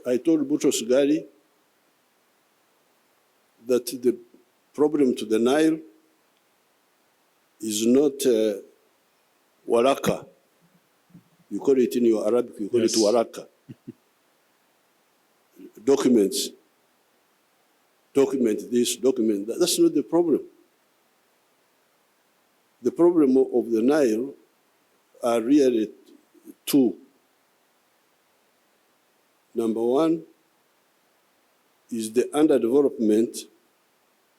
I told Boutros Ghali that the problem to the Nile is not waraka. You call it in your Arabic, you call it waraka. Documents, document this, document that. That's not the problem. The problem of the Nile are really two. Number one is the underdevelopment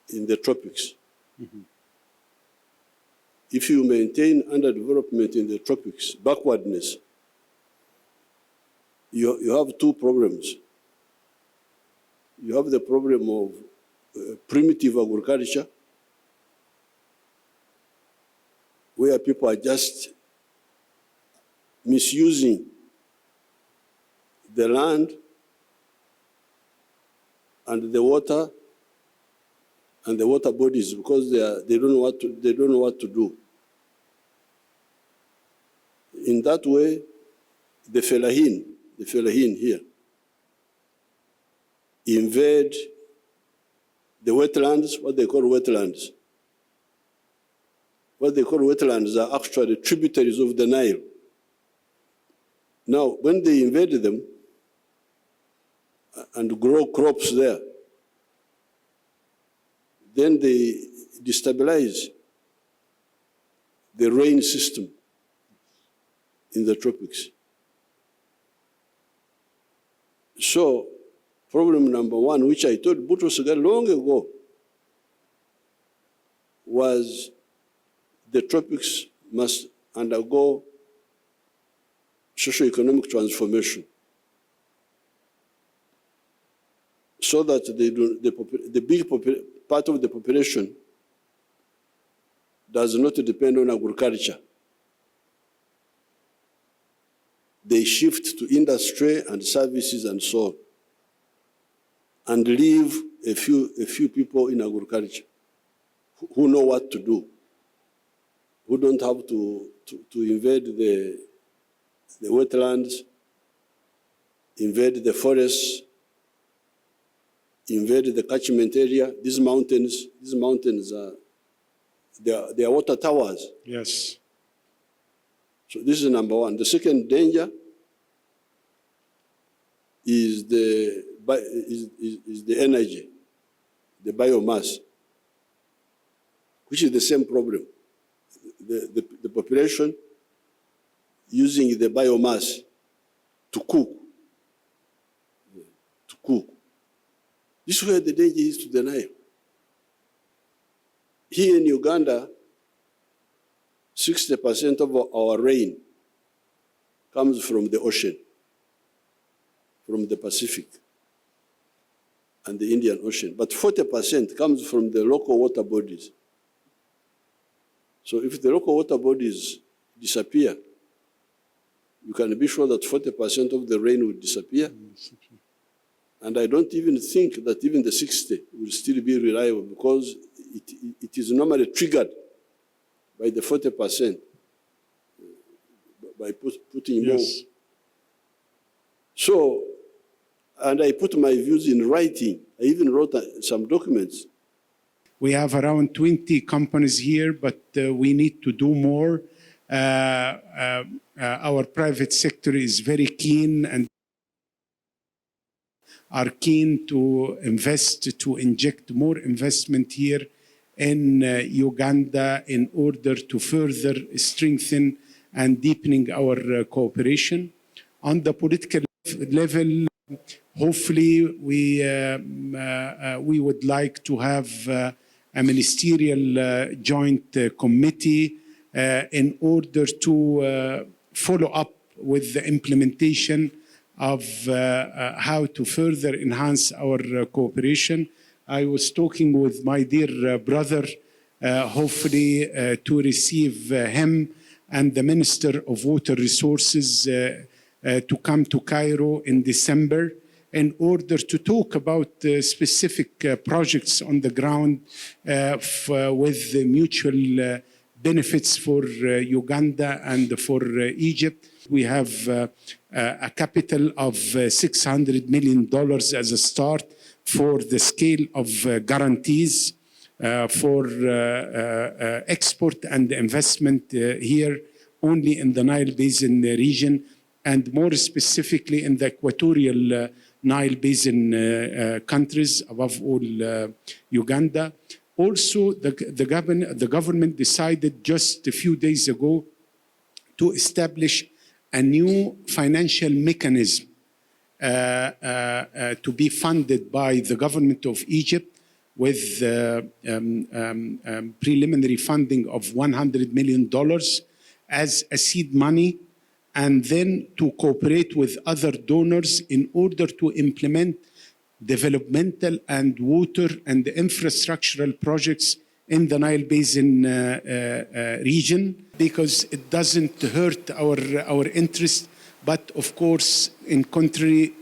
in the tropics. Mm-hmm. If you maintain underdevelopment in the tropics, backwardness, you have two problems. You have the problem of primitive agriculture, where people are just misusing the land and the water and the water bodies because they don't know what to do. In that way, the fellahin here invade the wetlands, what they call wetlands. What they call wetlands are actually tributaries of the Nile. Now, when they invade them and grow crops there, then they destabilize the rain system in the tropics. So, problem number one, which I told Boutros Ghali long ago, was the tropics must undergo socio-economic transformation so that the big part of the population does not depend on agriculture. They shift to industry and services and so on, and leave a few people in agriculture who know what to do, who don't have to invade the wetlands, invade the forests, invade the catchment area. These mountains are they are water towers. Yes. So this is number one. The second danger is the energy, the biomass, which is the same problem. The population using the biomass to cook. This is where the danger is to the Nile. Here in Uganda, 60% of our rain comes from the ocean, from the Pacific and the Indian Ocean, but 40% comes from the local water bodies. So if the local water bodies disappear, you can be sure that 40% of the rain will disappear. And I don't even think that even the 60 will still be reliable because it is normally triggered by the 40%, by putting more. So, and I put my views in writing. I even wrote some documents. We have around 20 companies here, but we need to do more. Our private sector is very keen and are keen to invest, to inject more investment here in Uganda in order to further strengthen and deepening our cooperation. On the political level, hopefully we would like to have a ministerial joint committee in order to follow up with the implementation of how to further enhance our cooperation. I was talking with my dear brother, hopefully to receive him and the Minister of Water Resources to come to Cairo in December in order to talk about specific projects on the ground with mutual benefits for Uganda and for Egypt. We have a capital of $600 million as a start for the scale of guarantees for export and investment here only in the Nile Basin region, and more specifically in the equatorial Nile Basin countries, above all Uganda. Also, the government decided just a few days ago to establish a new financial mechanism to be funded by the government of Egypt with preliminary funding of $100 million as a seed money, and then to cooperate with other donors in order to implement developmental and water and infrastructural projects in the Nile Basin region, because it doesn't hurt our interest, but of course, in contrary,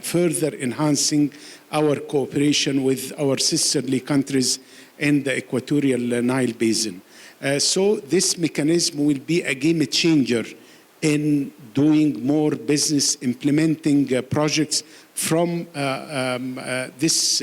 further enhancing our cooperation with our sisterly countries in the equatorial Nile Basin. So this mechanism will be a game changer in doing more business, implementing projects from this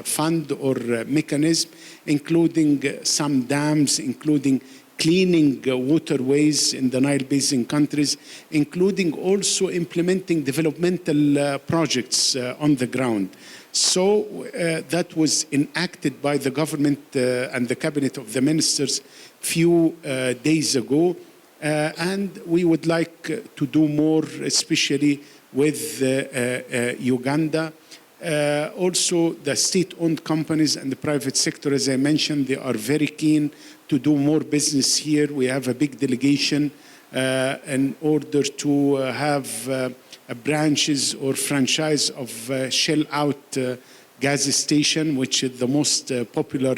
fund or mechanism, including some dams, including cleaning waterways in the Nile Basin countries, including also implementing developmental projects on the ground. So that was enacted by the government and the cabinet of the ministers few days ago. And we would like to do more, especially with Uganda. Also, the state-owned companies and the private sector, as I mentioned, they are very keen to do more business here. We have a big delegation in order to have branches or franchise of Shell Out gas station, which is the most popular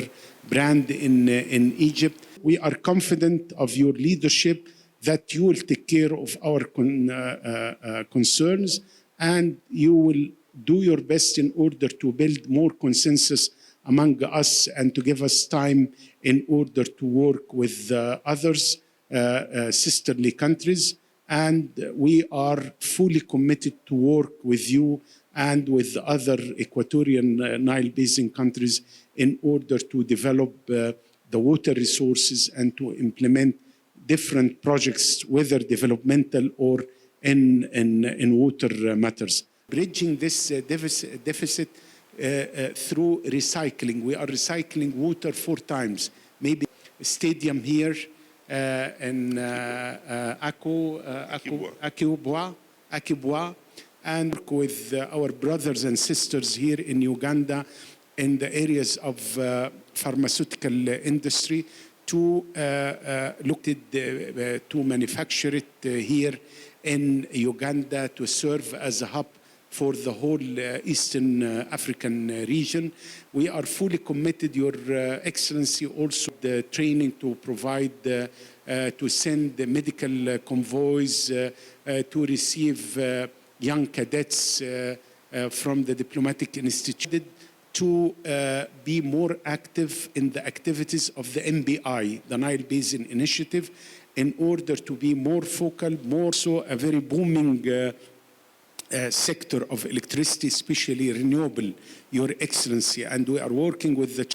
brand in Egypt. We are confident of your leadership that you will take care of our concerns, and you will do your best in order to build more consensus among us and to give us time in order to work with others, sisterly countries. And we are fully committed to work with you and with the other Equatorian Nile Basin countries in order to develop the water resources and to implement different projects, whether developmental or in water matters. Bridging this deficit through recycling. We are recycling water 4 times. Maybe a stadium here in Akibwa, and work with our brothers and sisters here in Uganda in the areas of pharmaceutical industry to look at to manufacture it here in Uganda to serve as a hub for the whole Eastern African region. We are fully committed, Your Excellency, also the training to provide, to send the medical convoys, to receive young cadets from the diplomatic institute, to be more active in the activities of the NBI, the Nile Basin Initiative, in order to be more focal, more so a very booming sector of electricity, especially renewable, Your Excellency. And we are working with the